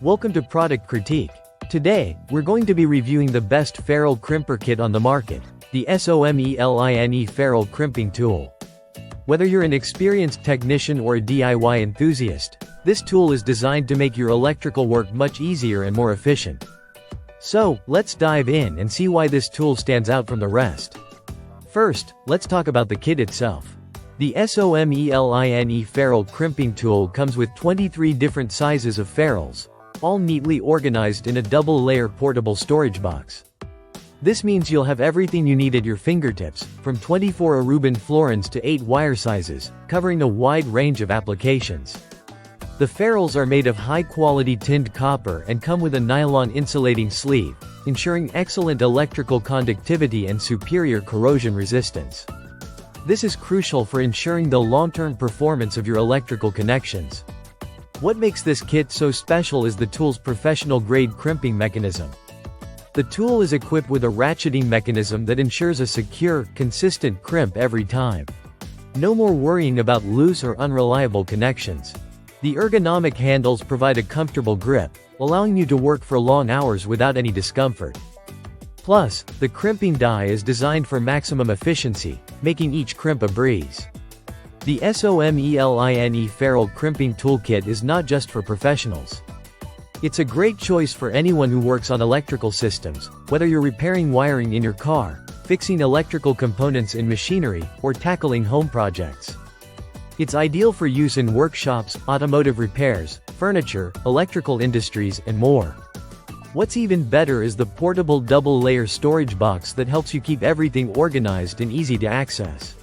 Welcome to Product Critique. Today, we're going to be reviewing the best Ferrule Crimper Kit on the market, the SOMELINE Ferrule Crimping Tool. Whether you're an experienced technician or a DIY enthusiast, this tool is designed to make your electrical work much easier and more efficient. So, let's dive in and see why this tool stands out from the rest. First, let's talk about the kit itself. The SOMELINE Ferrule Crimping Tool comes with 23 different sizes of ferrules, all neatly organized in a double-layer portable storage box. This means you'll have everything you need at your fingertips, from 24 Aruban florins to 8 wire sizes, covering a wide range of applications. The ferrules are made of high-quality tinned copper and come with a nylon insulating sleeve, ensuring excellent electrical conductivity and superior corrosion resistance. This is crucial for ensuring the long-term performance of your electrical connections. What makes this kit so special is the tool's professional-grade crimping mechanism. The tool is equipped with a ratcheting mechanism that ensures a secure, consistent crimp every time. No more worrying about loose or unreliable connections. The ergonomic handles provide a comfortable grip, allowing you to work for long hours without any discomfort. Plus, the crimping die is designed for maximum efficiency, making each crimp a breeze. The SOMELINE Ferrule Crimping Toolkit is not just for professionals. It's a great choice for anyone who works on electrical systems, whether you're repairing wiring in your car, fixing electrical components in machinery, or tackling home projects. It's ideal for use in workshops, automotive repairs, furniture, electrical industries, and more. What's even better is the portable double-layer storage box that helps you keep everything organized and easy to access.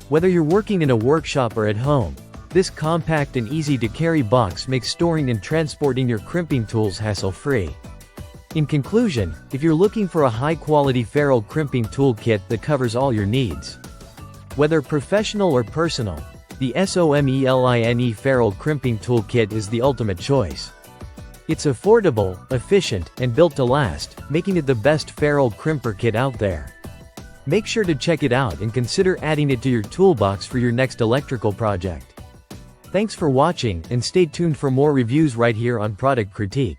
Whether you're working in a workshop or at home, this compact and easy-to-carry box makes storing and transporting your crimping tools hassle-free. In conclusion, if you're looking for a high-quality Ferrule crimping toolkit that covers all your needs, whether professional or personal, the SOMELINE Ferrule Crimping Toolkit is the ultimate choice. It's affordable, efficient, and built to last, making it the best Ferrule Crimper Kit out there. Make sure to check it out and consider adding it to your toolbox for your next electrical project. Thanks for watching, and stay tuned for more reviews right here on Product Critique.